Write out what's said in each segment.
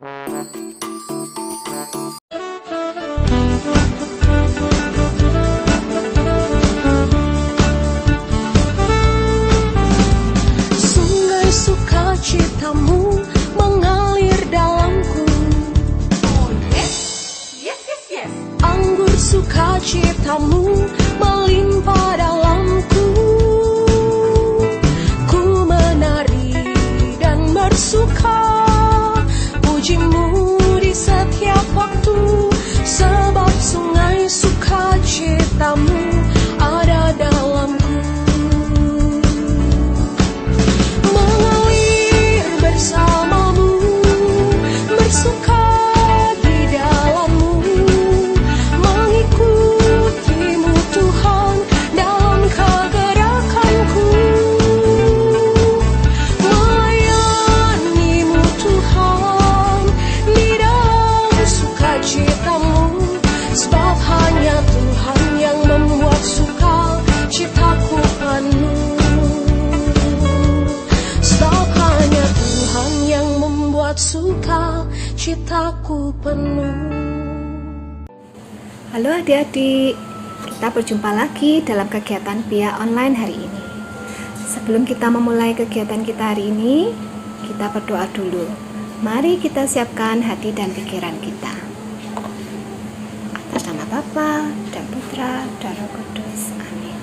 Sungai sukacitamu mengalir dalamku. Oh yes, yes, yes, yes. Anggur sukacitamu melimpah dalamku. Ku menari dan bersuka, pujimu di setiap waktu. Sebab sungai sukacitamu ada dalamku. Mengalir bersamamu, bersuka di dalammu, mengikutimu Tuhan dalam kegerakanku, melayanimu Tuhan di dalam sukacitamu, sebab hanya Tuhan yang membuat sukacitaku penuh. Sebab hanya Tuhan yang membuat sukacitaku penuh. Halo adik-adik, kita berjumpa lagi dalam kegiatan PIA online hari ini. Sebelum kita memulai kegiatan kita hari ini, kita berdoa dulu. Mari kita siapkan hati dan pikiran kita. Atas nama Bapa dan Putra dan Roh Kudus. Amin.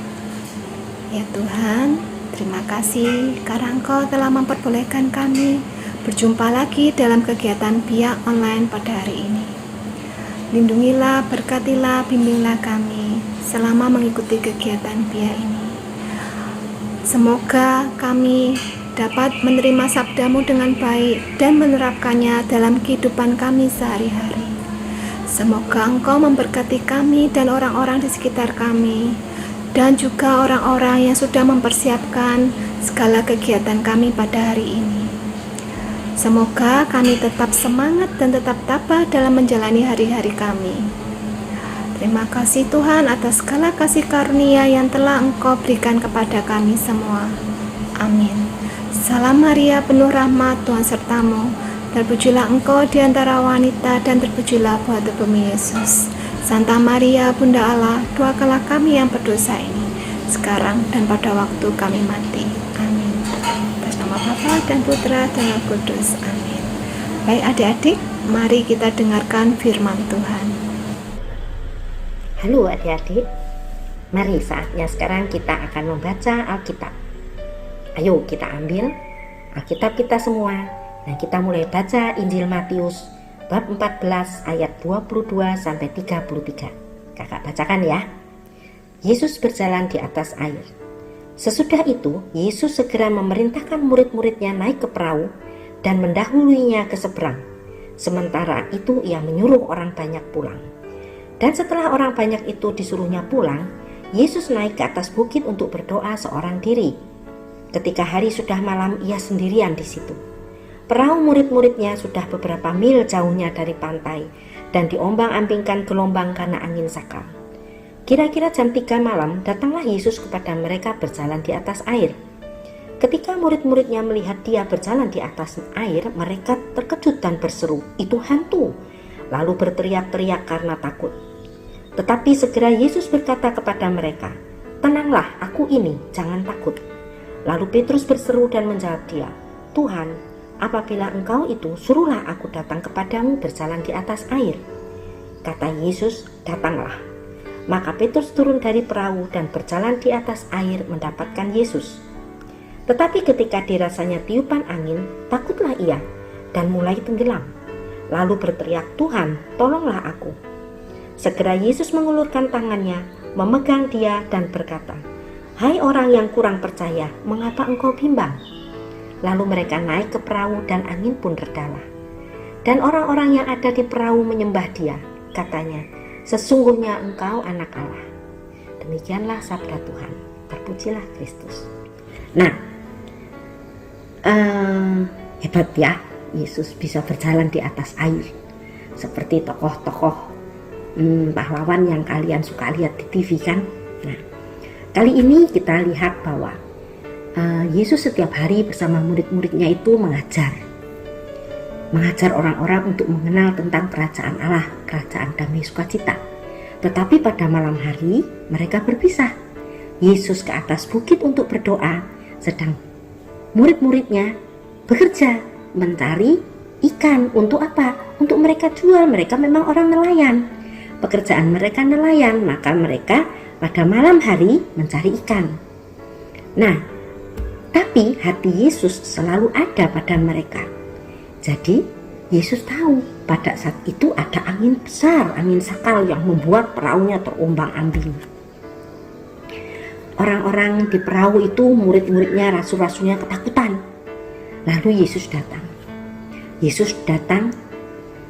Ya Tuhan, terima kasih karena Engkau telah memperbolehkan kami berjumpa lagi dalam kegiatan PIA online pada hari ini. Lindungilah, berkatilah, bimbinglah kami selama mengikuti kegiatan PIA ini. Semoga kami dapat menerima sabdamu dengan baik dan menerapkannya dalam kehidupan kami sehari-hari. Semoga Engkau memberkati kami dan orang-orang di sekitar kami, dan juga orang-orang yang sudah mempersiapkan segala kegiatan kami pada hari ini. Semoga kami tetap semangat dan tetap tabah dalam menjalani hari-hari kami. Terima kasih Tuhan atas segala kasih karunia yang telah Engkau berikan kepada kami semua. Amin. Salam Maria, penuh rahmat, Tuhan sertamu. Terpujilah Engkau di antara wanita, dan terpujilah buah tubuhmu Yesus. Santa Maria, Bunda Allah, doakanlah kami yang berdosa ini, sekarang dan pada waktu kami mati. Amin. Atas nama Bapa dan Putra dan Roh Kudus. Amin. Baik adik-adik, mari kita dengarkan firman Tuhan. Halo adik-adik, mari saatnya sekarang kita akan membaca Alkitab. Ayo kita ambil Alkitab kita semua. Nah, kita mulai baca Injil Matius bab 14 ayat 22 sampai 33. Kakak bacakan ya. Yesus berjalan di atas air. Sesudah itu, Yesus segera memerintahkan murid-muridnya naik ke perahu dan mendahuluinya ke seberang. Sementara itu ia menyuruh orang banyak pulang. Dan setelah orang banyak itu disuruhnya pulang, Yesus naik ke atas bukit untuk berdoa seorang diri. Ketika hari sudah malam, ia sendirian di situ. Perahu murid-muridnya sudah beberapa mil jauhnya dari pantai dan diombang-ambingkan gelombang karena angin sakal. Kira-kira jam 3 malam, datanglah Yesus kepada mereka berjalan di atas air. Ketika murid-muridnya melihat dia berjalan di atas air, mereka terkejut dan berseru, "Itu hantu!" Lalu berteriak-teriak karena takut. Tetapi segera Yesus berkata kepada mereka, "Tenanglah, aku ini, jangan takut." Lalu Petrus berseru dan menjawab dia, "Tuhan, apabila Engkau itu, suruhlah aku datang kepadamu berjalan di atas air." Kata Yesus, "Datanglah." Maka Petrus turun dari perahu dan berjalan di atas air mendapatkan Yesus. Tetapi ketika dirasanya tiupan angin, takutlah ia dan mulai tenggelam. Lalu berteriak, "Tuhan, tolonglah aku." Segera Yesus mengulurkan tangannya, memegang dia dan berkata, "Hai orang yang kurang percaya, mengapa engkau bimbang?" Lalu mereka naik ke perahu dan angin pun redalah. Dan orang-orang yang ada di perahu menyembah dia. Katanya, "Sesungguhnya engkau anak Allah." Demikianlah sabda Tuhan. Terpujilah Kristus. Nah, hebat ya, Yesus bisa berjalan di atas air. Seperti tokoh-tokoh pahlawan yang kalian suka lihat di TV kan. Nah, kali ini kita lihat bahwa Yesus setiap hari bersama murid-muridnya itu mengajar. mengajar orang-orang untuk mengenal tentang kerajaan Allah, kerajaan damai sukacita. Tetapi pada malam hari mereka berpisah. Yesus ke atas bukit untuk berdoa, sedang murid-muridnya bekerja mencari ikan. Untuk apa? Untuk mereka jual. Mereka memang orang nelayan. Pekerjaan mereka nelayan, maka mereka pada malam hari mencari ikan. Nah, tapi hati Yesus selalu ada pada mereka. Jadi Yesus tahu pada saat itu ada angin besar, angin sakal yang membuat perahunya terombang-ambing. Orang-orang di perahu itu, murid-muridnya, rasul-rasulnya ketakutan. Lalu Yesus datang. Yesus datang,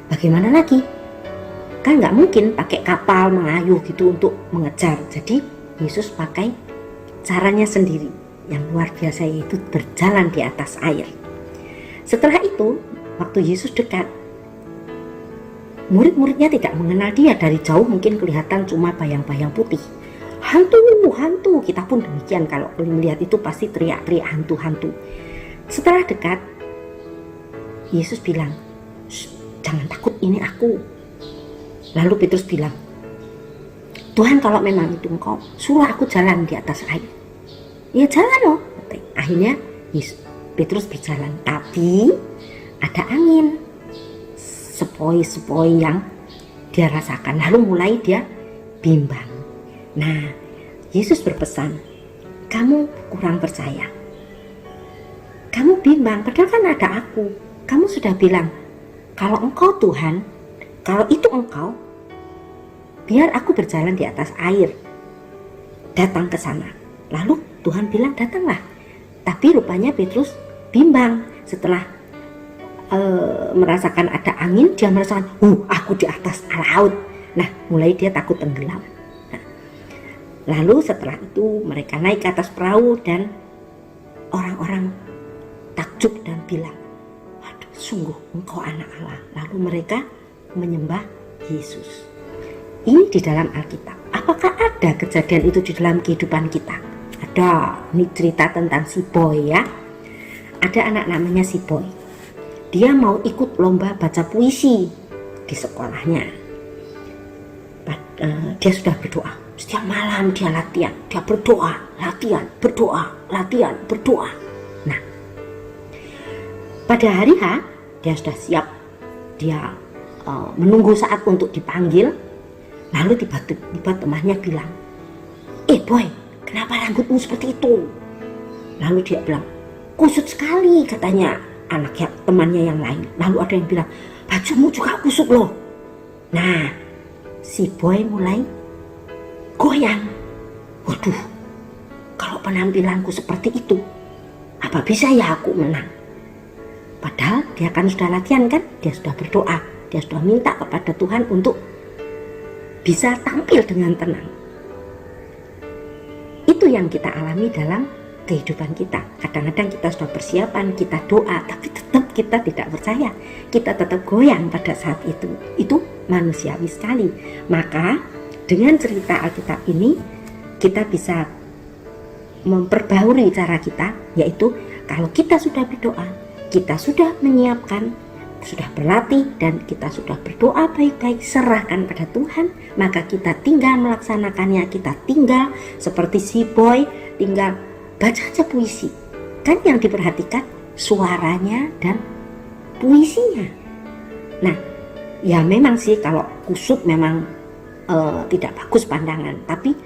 bagaimana lagi? Kan nggak mungkin pakai kapal mengayuh gitu untuk mengejar. Jadi Yesus pakai caranya sendiri yang luar biasa, yaitu berjalan di atas air. Setelah itu, waktu Yesus dekat, murid-muridnya tidak mengenal dia. Dari jauh mungkin kelihatan cuma bayang-bayang putih. Hantu, hantu. Kita pun demikian, kalau melihat itu pasti teriak-teriak hantu-hantu. Setelah dekat, Yesus bilang, jangan takut, ini aku. Lalu Petrus bilang, Tuhan, kalau memang itu engkau, suruh aku jalan di atas air. Ya jalan loh. Akhirnya Petrus berjalan, tapi ada angin, sepoi-sepoi yang dia rasakan. Lalu mulai dia bimbang. Nah, Yesus berpesan, kamu kurang percaya, kamu bimbang, padahal kan ada aku. Kamu sudah bilang, kalau engkau Tuhan, kalau itu engkau, biar aku berjalan di atas air, datang ke sana. Lalu Tuhan bilang, datanglah. Tapi rupanya Petrus bimbang. Setelah merasakan ada angin, dia merasakan, aku di atas laut. Nah, mulai dia takut tenggelam. Nah, lalu setelah itu mereka naik ke atas perahu dan orang-orang takjub dan bilang, waduh, sungguh engkau anak Allah. Lalu mereka menyembah Yesus. Ini di dalam Alkitab. Apakah ada kejadian itu di dalam kehidupan kita? Ada. Ini cerita tentang si Boy ya. Ada anak namanya si Boy. Dia mau ikut lomba baca puisi di sekolahnya. Dia sudah berdoa. Setiap malam dia latihan. Dia berdoa, latihan, berdoa, latihan, berdoa. Nah, pada hari H, dia sudah siap. Dia menunggu saat untuk dipanggil. Lalu tiba-tiba temannya bilang, Boy, kenapa rambutmu seperti itu? Lalu dia bilang, kusut sekali, katanya anaknya, temannya yang lain. Lalu ada yang bilang, bajumu juga kusut loh. Nah, si Boy mulai goyang. Waduh, kalau penampilanku seperti itu, apa bisa ya aku menang? Padahal dia kan sudah latihan kan, dia sudah berdoa, dia sudah minta kepada Tuhan untuk bisa tampil dengan tenang. Itu yang kita alami dalam kehidupan kita. Kadang-kadang kita sudah persiapan, kita doa, tapi tetap kita tidak percaya. Kita tetap goyang pada saat itu. Itu manusiawi sekali. Maka dengan cerita Alkitab ini, kita bisa memperbarui cara kita, yaitu kalau kita sudah berdoa, kita sudah menyiapkan, sudah berlatih, dan kita sudah berdoa baik-baik, serahkan pada Tuhan, maka kita tinggal melaksanakannya. Kita tinggal seperti si Boy, tinggal baca aja puisi. Kan yang diperhatikan suaranya dan puisinya. Nah, ya memang sih kalau kusut memang tidak bagus pandangan, tapi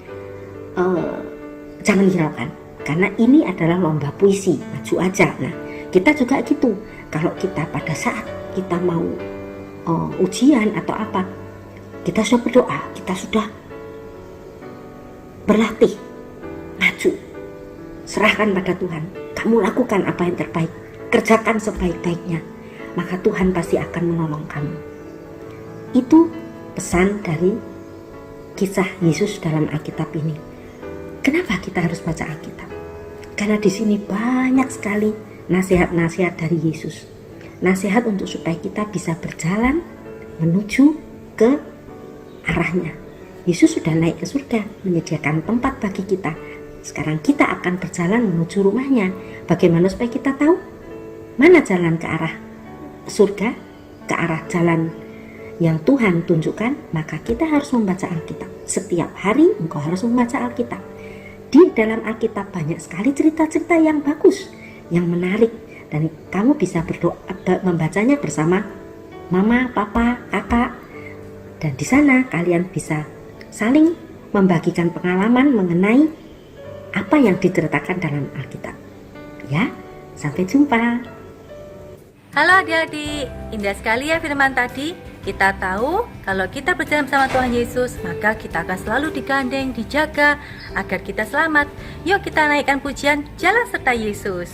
jangan hiraukan, karena ini adalah lomba puisi, maju aja. Nah, kita juga gitu. Kalau kita pada saat kita mau ujian atau apa, kita sudah berdoa, kita sudah berlatih, maju, serahkan pada Tuhan. Kamu lakukan apa yang terbaik, kerjakan sebaik-baiknya, maka Tuhan pasti akan menolong kamu. Itu pesan dari kisah Yesus dalam Alkitab ini. Kenapa kita harus baca Alkitab? Karena di sini banyak sekali nasihat-nasihat dari Yesus. Nasihat untuk supaya kita bisa berjalan menuju ke arahnya. Yesus sudah naik ke surga, menyediakan tempat bagi kita. Sekarang kita akan berjalan menuju rumahnya. Bagaimana supaya kita tahu mana jalan ke arah surga? ke arah jalan yang Tuhan tunjukkan, maka kita harus membaca Alkitab. Setiap hari engkau harus membaca Alkitab. Di dalam Alkitab banyak sekali cerita-cerita yang bagus, yang menarik, dan kamu bisa berdoa membacanya bersama mama, papa, kakak, dan di sana kalian bisa saling membagikan pengalaman mengenai apa yang diceritakan dalam Alkitab. Ya, sampai jumpa. Halo adik-adik, indah sekali ya firman tadi. Kita tahu kalau kita berjalan bersama Tuhan Yesus, maka kita akan selalu digandeng, dijaga agar kita selamat. Yuk kita naikkan pujian Jalan Serta Yesus.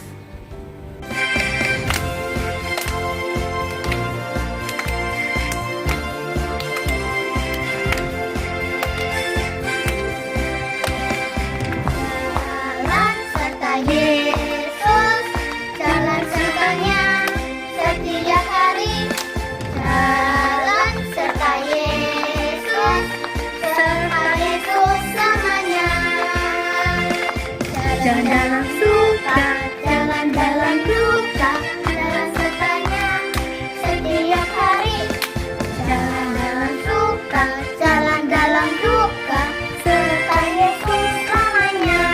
Jalan serta Yesus, jalan sertanya setiap hari. Jalan serta Yesus, serta Yesus selamanya. Jalan dalam suka, jalan dalam duka, jalan sertanya setiap hari. Jalan dalam suka, jalan dalam duka, serta Yesus selamanya.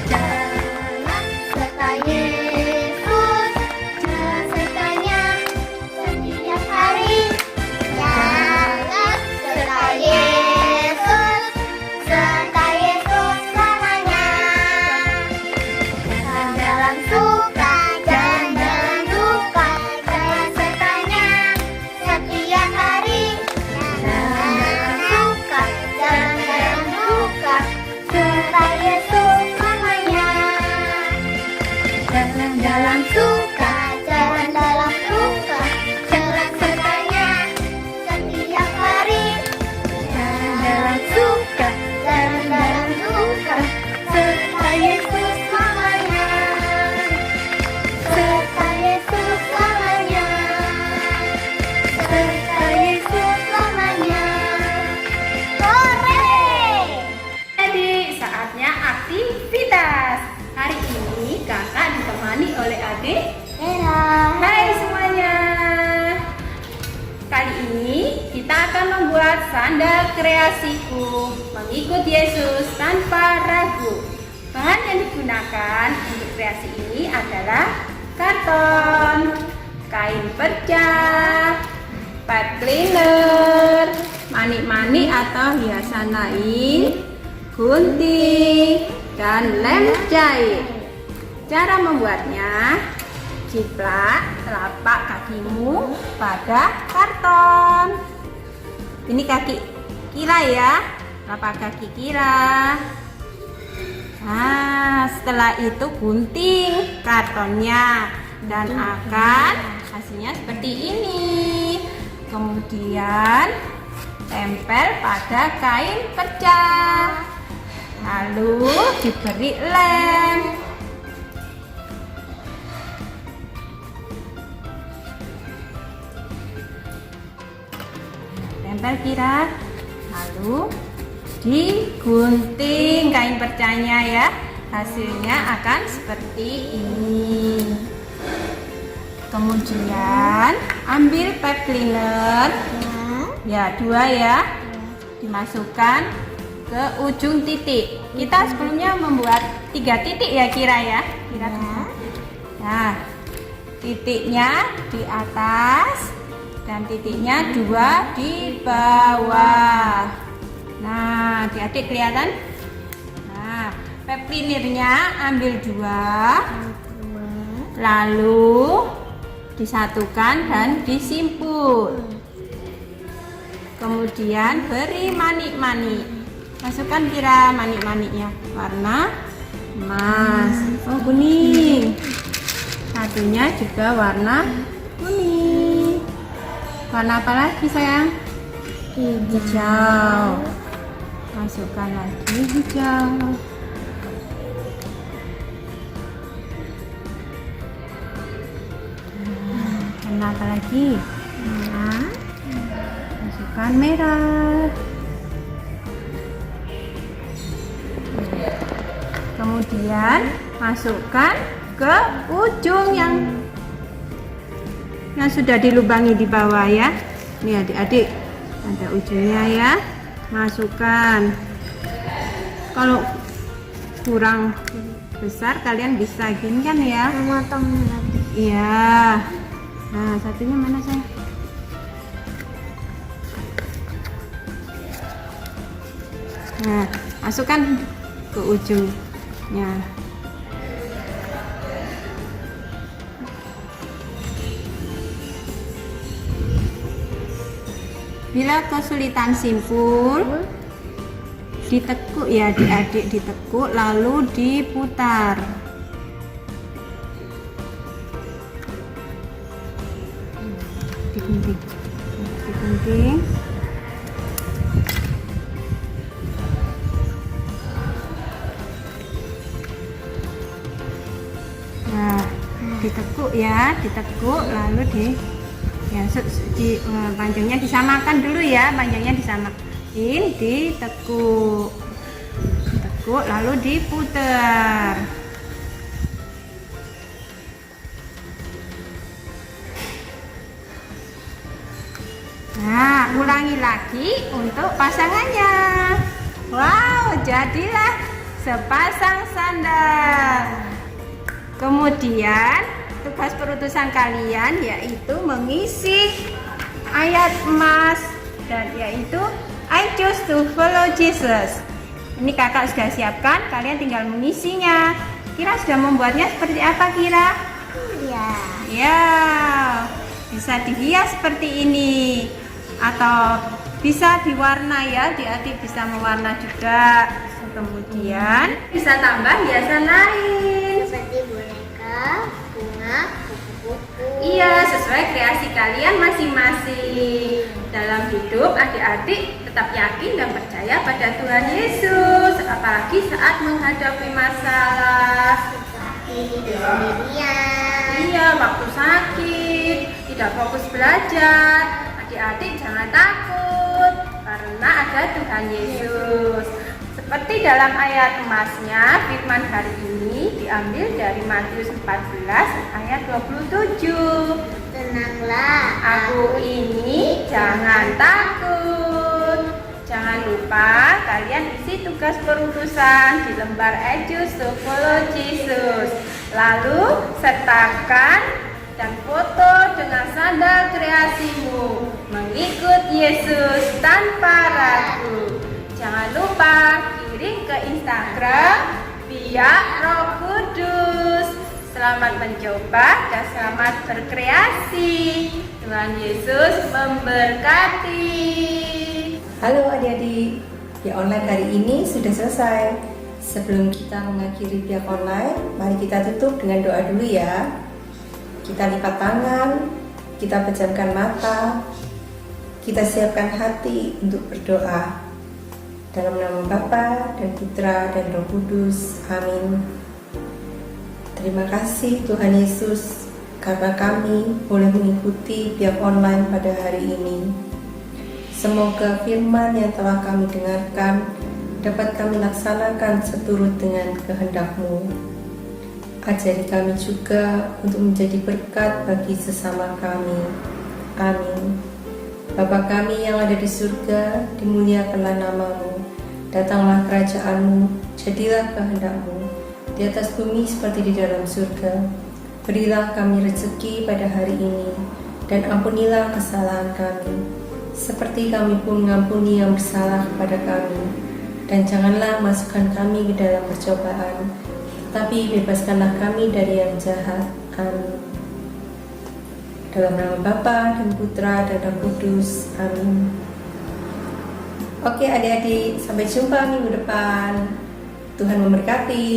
Jalan serta Yesus, jalan sertanya setiap hari. Jalan serta Yesus, serta Yesus selamanya. Jalan dalam suka, jalan dalam duka, jalan sertanya setiap hari. Jalan suka, jalan dalam duka, serta Yesus selamanya. Jalan dalam suka, jalan dalam duka, jalan sertanya setiap hari. Jalan dalam suka, jalan dalam duka, serta Yesus selamanya. Serta Yesus selamanya. Serta Yesus selamanya. Hore! Adik, saatnya aktivitas. Hari ini kakak ditemani oleh adik. Hai semuanya. Kali ini kita akan membuat sandal kreasiku mengikut Yesus tanpa ragu. Bahan yang digunakan untuk kreasi ini adalah karton, kain perca, pipe cleaner, manik-manik atau hiasan lain, gunting, dan lem jahit. Cara membuatnya: jiplak telapak kakimu pada karton. Ini kaki kira ya, telapak kaki kira. Nah, setelah itu gunting kartonnya dan akan hasilnya seperti ini. Kemudian tempel pada kain perca. Lalu diberi lem. Tempel kira, lalu digunting kain percanya ya. Hasilnya akan seperti ini. Kemudian ambil pipe cleaner, ya 2 ya, dimasukkan ke ujung titik. Kita sebelumnya membuat 3 titik ya kira ya. Nah, titiknya di atas dan titiknya 2 di bawah. Nah, adik-adik kelihatan? Nah, pipe cleanernya ambil 2, lalu disatukan dan disimpul. Kemudian beri manik-manik. Masukkan kira manik-maniknya warna emas. Oh, kuning. Satunya juga warna kuning. Warna apa lagi sayang? Hijau. Masukkan lagi hijau. Warna apa lagi? Masukkan merah. Kemudian masukkan ke ujung yang yang sudah dilubangi di bawah ya. Nih adik-adik, ada ujungnya ya. Masukkan. Kalau kurang besar kalian bisa gini kan ya. Memotong lagi. Iya. Nah, satunya mana saya? Nah, masukkan ke ujungnya. Bila kesulitan simpul, ditekuk ya adik-adik, ditekuk lalu diputar. Digunting. Digunting. Nah, ditekuk ya, ditekuk lalu panjangnya disamakan dulu ya, panjangnya disamakan, ditekuk lalu diputar. Nah, ulangi lagi untuk pasangannya. Wow, jadilah sepasang sandal. Kemudian tugas perutusan kalian yaitu mengisi ayat emas dan yaitu I choose to follow Jesus. Ini kakak sudah siapkan, kalian tinggal mengisinya. Kira sudah membuatnya seperti apa Kira? Ya. Ya, bisa dihias seperti ini atau bisa diwarna ya, adik-adik bisa mewarna juga. Kemudian bisa tambah hiasan lain. Seperti boneka, bunga, kupu-kupu. Iya, sesuai kreasi kalian masing-masing. Dalam hidup, adik-adik tetap yakin dan percaya pada Tuhan Yesus, apalagi saat menghadapi masalah. Seperti hidup sendirian. Iya, waktu sakit, tidak fokus belajar. Adik-adik jangan takut, karena ada Tuhan Yesus. Seperti dalam ayat emasnya, firman hari ini diambil dari Matius 14 ayat 27. Tenanglah, Aku ini jangan takut. Jangan lupa kalian isi tugas perutusan di lembar I choose to follow Jesus. Lalu sertakan dan foto dengan sandal kreasimu, mengikut Yesus tanpa ragu. Jangan lupa kirim ke Instagram Biak Roh Kudus. Selamat mencoba dan selamat berkreasi. Tuhan Yesus memberkati. Halo adik-adik, Biak Online hari ini sudah selesai. Sebelum kita mengakhiri Biak Online, mari kita tutup dengan doa dulu ya. Kita lipat tangan, kita pejamkan mata, kita siapkan hati untuk berdoa. Dalam nama Bapa dan Putra dan Roh Kudus, amin. Terima kasih Tuhan Yesus karena kami boleh mengikuti Biak Online pada hari ini. Semoga firman yang telah kami dengarkan dapat kami laksanakan seturut dengan kehendak-Mu. Ajari kami juga untuk menjadi berkat bagi sesama kami. Amin. Bapa kami yang ada di surga, dimuliakanlah nama-Mu. Datanglah kerajaan-Mu, jadilah kehendak-Mu di atas bumi seperti di dalam surga. Berilah kami rezeki pada hari ini, dan ampunilah kesalahan kami, seperti kami pun mengampuni yang bersalah kepada kami. Dan janganlah masukkan kami ke dalam percobaan, tapi bebaskanlah kami dari yang jahat. Amin. Dalam nama Bapa dan Putra dan Roh Kudus. Amin. Oke adik-adik, sampai jumpa minggu depan. Tuhan memberkati.